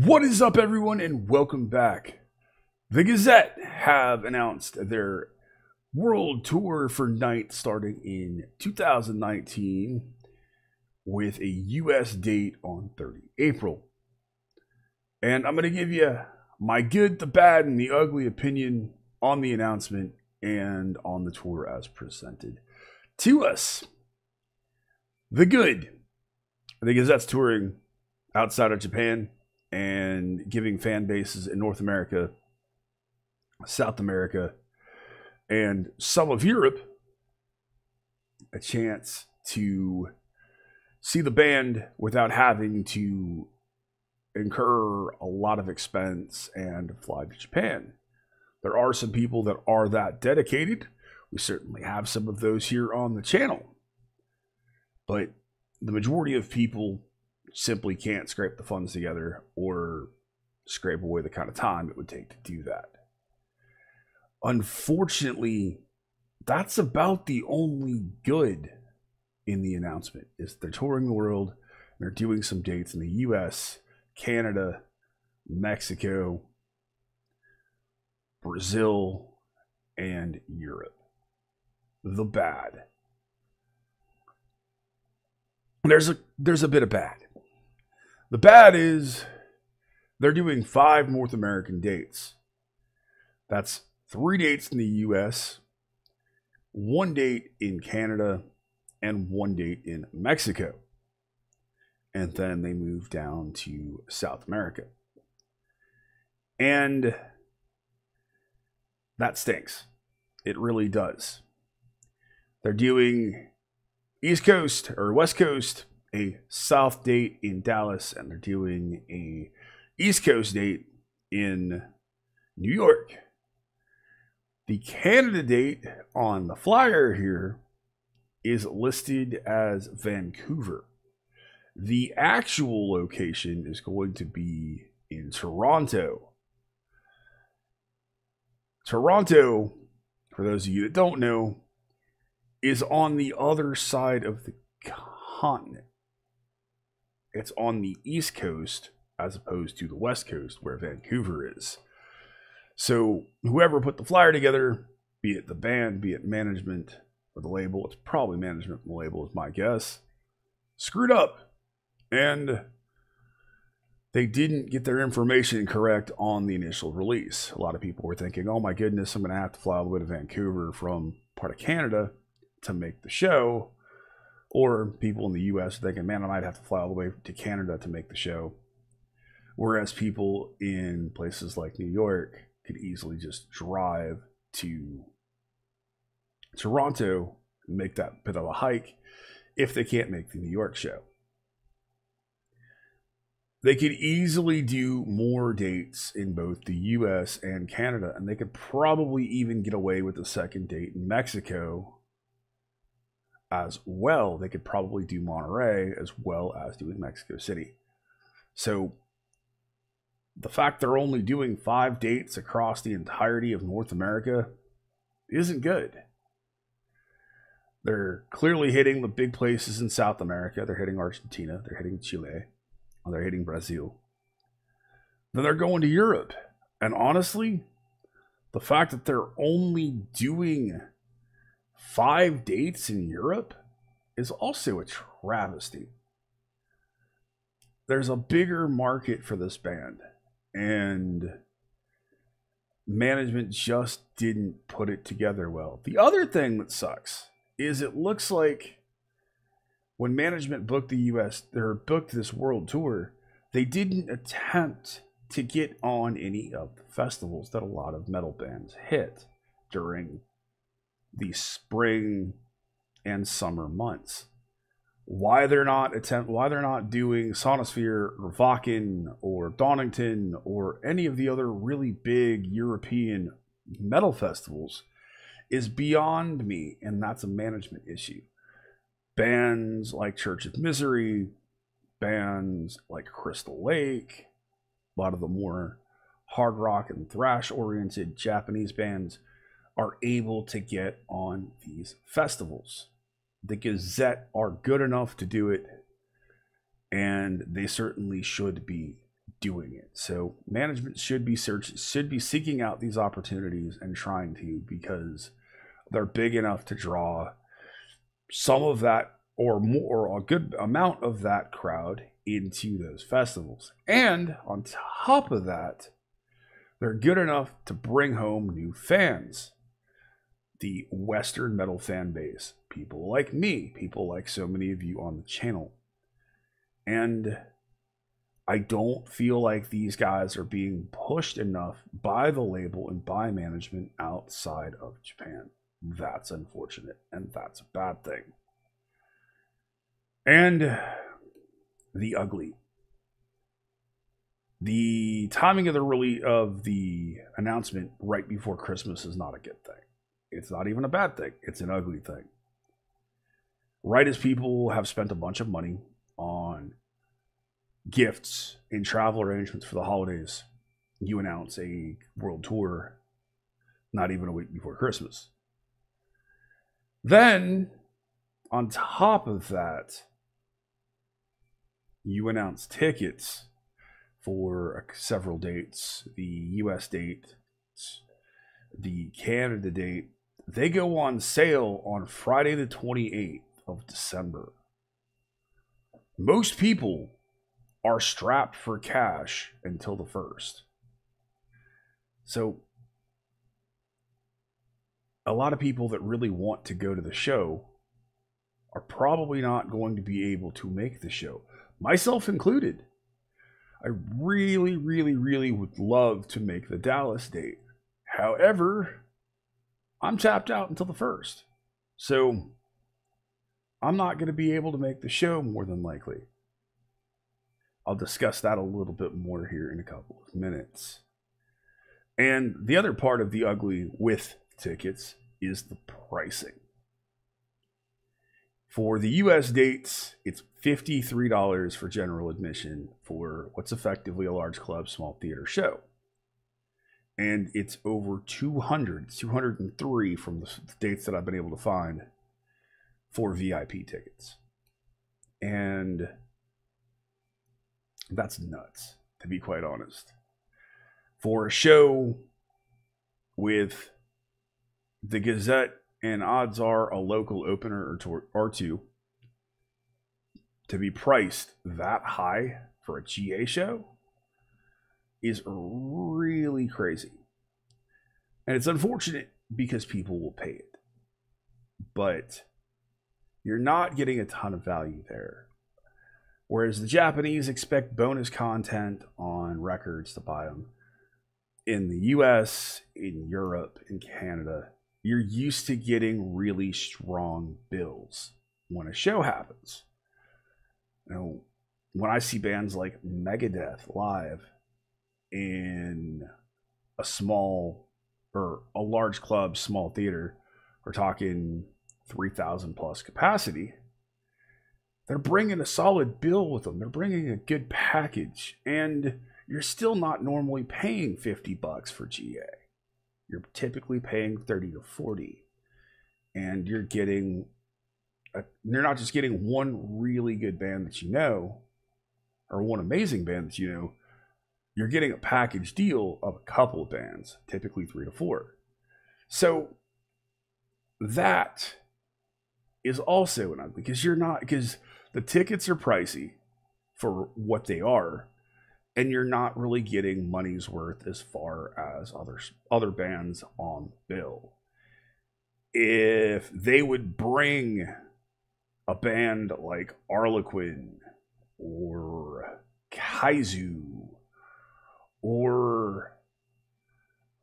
What is up, everyone, and welcome back. The Gazette have announced their world tour for Night starting in 2019 with a US date on 30 April. And I'm going to give you my good, the bad, and the ugly opinion on the announcement and on the tour as presented to us. The good. The Gazette's touring outside of Japan and giving fan bases in North America, South America, and some of Europe a chance to see the band without having to incur a lot of expense and fly to Japan. There are some people that are that dedicated. We certainly have some of those here on the channel. But the majority of people simply can't scrape the funds together or scrape away the kind of time it would take to do that. Unfortunately, that's about the only good in the announcement, is they're touring the world and they're doing some dates in the US, Canada, Mexico, Brazil, and Europe. The bad. There's a bit of bad. The bad is they're doing 5 North American dates. That's 3 dates in the US, 1 date in Canada, and 1 date in Mexico. And then they move down to South America. And that stinks. It really does. They're doing East Coast or West Coast, a South date in Dallas, and they're doing a East Coast date in New York. The Canada date on the flyer here is listed as Vancouver. The actual location is going to be in Toronto. Toronto, for those of you that don't know, is on the other side of the continent. It's on the East Coast as opposed to the West Coast where Vancouver is. So whoever put the flyer together, be it the band, be it management or the label, it's probably management and the label is my guess, screwed up. And they didn't get their information correct on the initial release. A lot of people were thinking, oh my goodness, I'm going to have to fly all the way to Vancouver from part of Canada to make the show. Or people in the US thinking, man, I might have to fly all the way to Canada to make the show. Whereas people in places like New York could easily just drive to Toronto and make that bit of a hike if they can't make the New York show. They could easily do more dates in both the US and Canada, and they could probably even get away with the second date in Mexico as well. They could probably do Monterrey as well as doing Mexico City. So the fact they're only doing 5 dates across the entirety of North America isn't good. They're clearly hitting the big places in South America. They're hitting Argentina. They're hitting Chile. And they're hitting Brazil. Then they're going to Europe. And honestly, the fact that they're only doing 5 dates in Europe is also a travesty. There's a bigger market for this band, and management just didn't put it together well. The other thing that sucks is it looks like when management booked the US, or booked this world tour, they didn't attempt to get on any of the festivals that a lot of metal bands hit during the spring and summer months. Why they're not doing Sonosphere or Wacken or Donington or any of the other really big European metal festivals is beyond me, and that's a management issue. Bands like Church of Misery, bands like Crystal Lake, a lot of the more hard rock and thrash oriented Japanese bands are able to get on these festivals. The Gazette are good enough to do it, and they certainly should be doing it. So management should be seeking out these opportunities and trying to, because they're big enough to draw some of that or more, or a good amount of that crowd into those festivals. And on top of that, they're good enough to bring home new fans. The Western metal fan base. People like me, people like so many of you on the channel. And I don't feel like these guys are being pushed enough by the label and by management outside of Japan. That's unfortunate, and that's a bad thing. And the ugly. The timing of the announcement right before Christmas is not a good thing. It's not even a bad thing. It's an ugly thing. Right as people have spent a bunch of money on gifts and travel arrangements for the holidays, you announce a world tour not even a week before Christmas. Then, on top of that, you announce tickets for several dates. The US date, the Canada date, they go on sale on Friday the 28th of December. Most people are strapped for cash until the 1st. So a lot of people that really want to go to the show are probably not going to be able to make the show, myself included. I really, really, really would love to make the Dallas date. However, I'm tapped out until the 1st. So I'm not going to be able to make the show, more than likely. I'll discuss that a little bit more here in a couple of minutes. And the other part of the ugly with tickets is the pricing. For the US dates, it's $53 for general admission for what's effectively a large club, small theater show. And it's over 203 from the dates that I've been able to find for VIP tickets. And that's nuts, to be quite honest. For a show with the Gazette and odds are a local opener or two, to be priced that high for a GA show is really crazy. And it's unfortunate because people will pay it. But you're not getting a ton of value there. Whereas the Japanese expect bonus content on records to buy them. In the US, in Europe, in Canada, you're used to getting really strong bills when a show happens. You know, when I see bands like Megadeth live in a small or a large club, small theater, we're talking 3,000 plus capacity, they're bringing a solid bill with them. They're bringing a good package, and you're still not normally paying $50 for GA. You're typically paying 30 to 40, and you're not just getting one really good band that you know, or one amazing band that you know. You're getting a package deal of a couple of bands, typically 3 to 4. So that is also an ugly, because the tickets are pricey for what they are, and you're not really getting money's worth as far as other bands on bill. If they would bring a band like Arlequin or Kaizu or,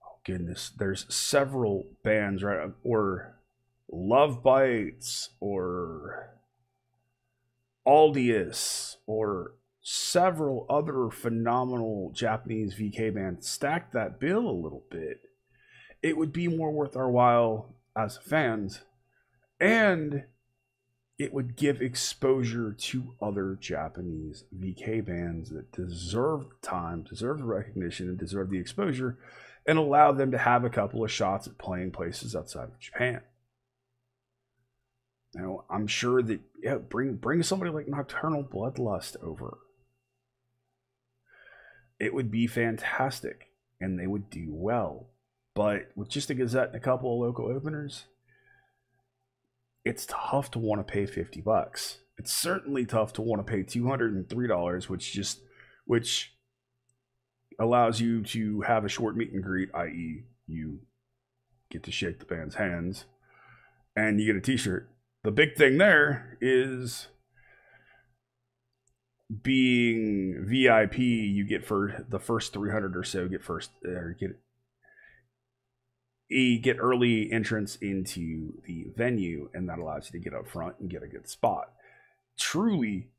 oh goodness, there's several bands, right? Or Love Bites or Aldius or several other phenomenal Japanese VK bands stacked that bill a little bit, it would be more worth our while as fans, and it would give exposure to other Japanese VK bands that deserve the time, deserve the recognition, and deserve the exposure, and allow them to have a couple of shots at playing places outside of Japan. Now, I'm sure that, bring somebody like Nocturnal Bloodlust over. it would be fantastic and they would do well. But with just a Gazette and a couple of local openers, it's tough to want to pay $50. It's certainly tough to want to pay $203, which allows you to have a short meet and greet, i.e., you get to shake the band's hands and you get a t-shirt. The big thing there is being VIP, you get for the first 300 or so get early entrance into the venue, and that allows you to get up front and get a good spot. Truly,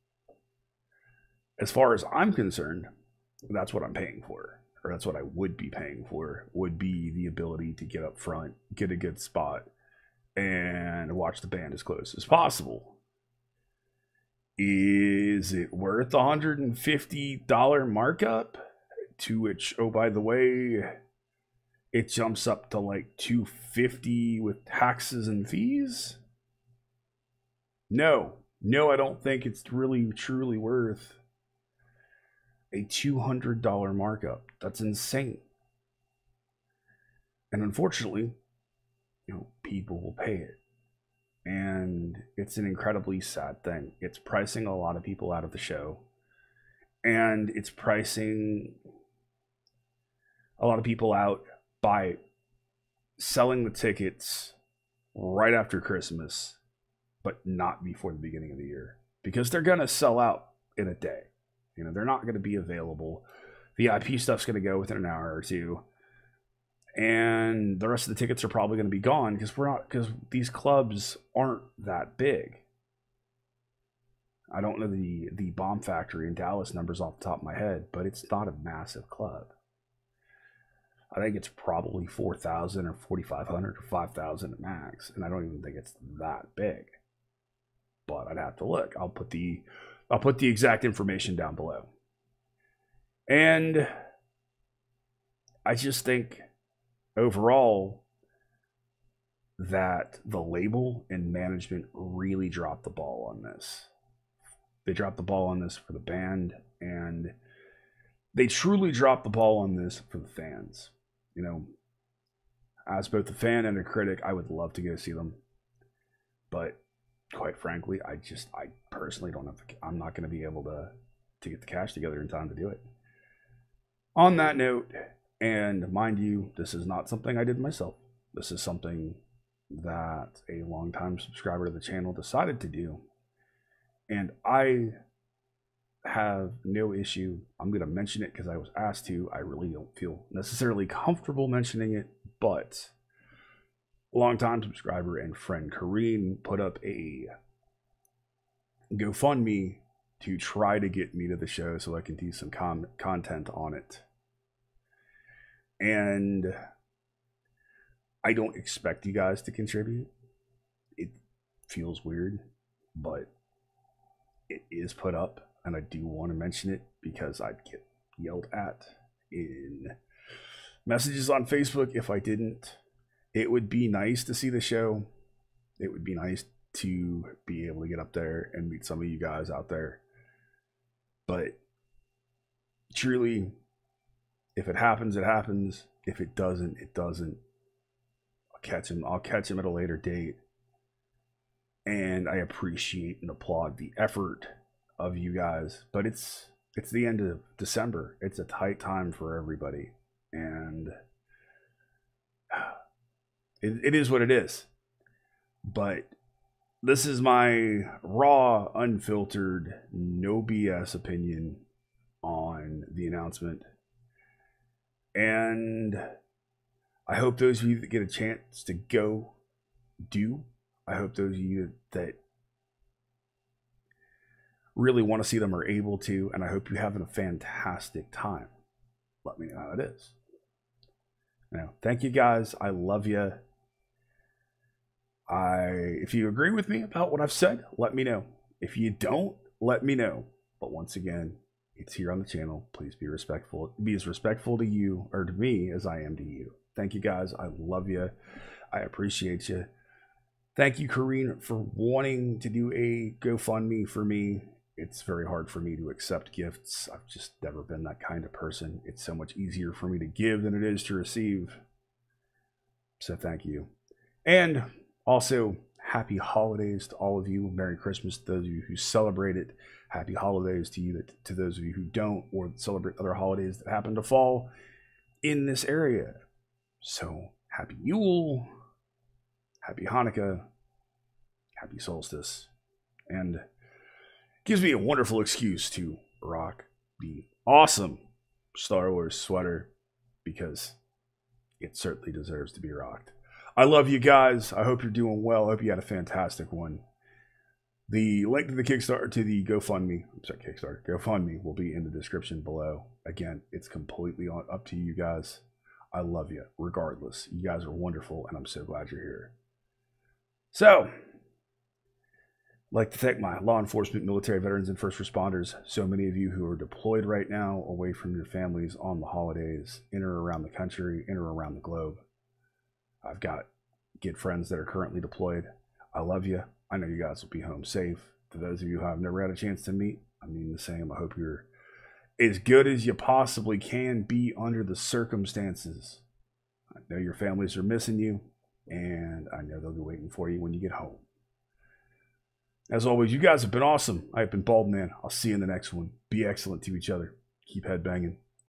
as far as I'm concerned, that's what I'm paying for, or that's what I would be paying for, would be the ability to get up front, get a good spot, and watch the band as close as possible. Is it worth the $150 markup? To which, oh, by the way, it jumps up to like $250 with taxes and fees? No, I don't think it's really truly worth a $200 markup. That's insane. And unfortunately, people will pay it. And it's an incredibly sad thing. It's pricing a lot of people out of the show. And it's pricing a lot of people out by selling the tickets right after Christmas, but not before the beginning of the year. Because they're going to sell out in a day. They're not going to be available. VIP stuff's going to go within an hour or two. And the rest of the tickets are probably going to be gone because these clubs aren't that big. I don't know the Bomb Factory in Dallas numbers off the top of my head, but it's not a massive club. I think it's probably 4,000 or 4,500 or 5,000 at max, and I don't even think it's that big. But I'd have to look. I'll put the exact information down below. And I just think overall that the label and management really dropped the ball on this. They dropped the ball on this for the band, and they truly dropped the ball on this for the fans. As both a fan and a critic, I would love to go see them, but quite frankly, I personally don't have. I'm not going to be able to get the cash together in time to do it. On that note, and mind you, this is not something I did myself. This is something that a longtime subscriber to the channel decided to do, and I have no issue. I'm going to mention it because I was asked to. I really don't feel necessarily comfortable mentioning it, but longtime subscriber and friend Kareen put up a GoFundMe to try to get me to the show so I can do some content on it. And I don't expect you guys to contribute. It feels weird, but it is put up. And I do want to mention it because I'd get yelled at in messages on Facebook if I didn't. It would be nice to see the show. It would be nice to be able to get up there and meet some of you guys out there. But truly, if it happens, it happens. If it doesn't, it doesn't. I'll catch him at a later date. And I appreciate and applaud the effort of you guys, but it's the end of December. It's a tight time for everybody, and it is what it is. But this is my raw, unfiltered, no BS opinion on the announcement, and I hope those of you that get a chance to go do. I hope those of you that really want to see them are able to, and I hope you're having a fantastic time. Let me know how it is. Thank you guys. I love you. If you agree with me about what I've said, let me know. If you don't, let me know. But once again, it's here on the channel. Please be respectful. Be as respectful to you or to me as I am to you. Thank you guys. I love you. I appreciate you. Thank you, Kareen, for wanting to do a GoFundMe for me. it's very hard for me to accept gifts. I've just never been that kind of person. It's so much easier for me to give than it is to receive. So thank you. And also, happy holidays to all of you. Merry Christmas to those of you who celebrate it. Happy holidays to you, to those of you who don't, or celebrate other holidays that happen to fall in this area. So happy Yule, happy Hanukkah, happy solstice, and gives me a wonderful excuse to rock the awesome Star Wars sweater, because it certainly deserves to be rocked. I love you guys. I hope you're doing well. I hope you had a fantastic one. The link to the Kickstarter, to the GoFundMe will be in the description below. Again, it's completely up to you guys. I love you regardless. You guys are wonderful, and I'm so glad you're here. So, I'd like to thank my law enforcement, military veterans, and first responders. So many of you who are deployed right now, away from your families on the holidays, in or around the country, in or around the globe. I've got good friends that are currently deployed. I love you. I know you guys will be home safe. To those of you who I've never had a chance to meet, I mean the same. I hope you're as good as you possibly can be under the circumstances. I know your families are missing you, and I know they'll be waiting for you when you get home. As always, you guys have been awesome. I've been Baldman. I'll see you in the next one. Be excellent to each other. Keep headbanging.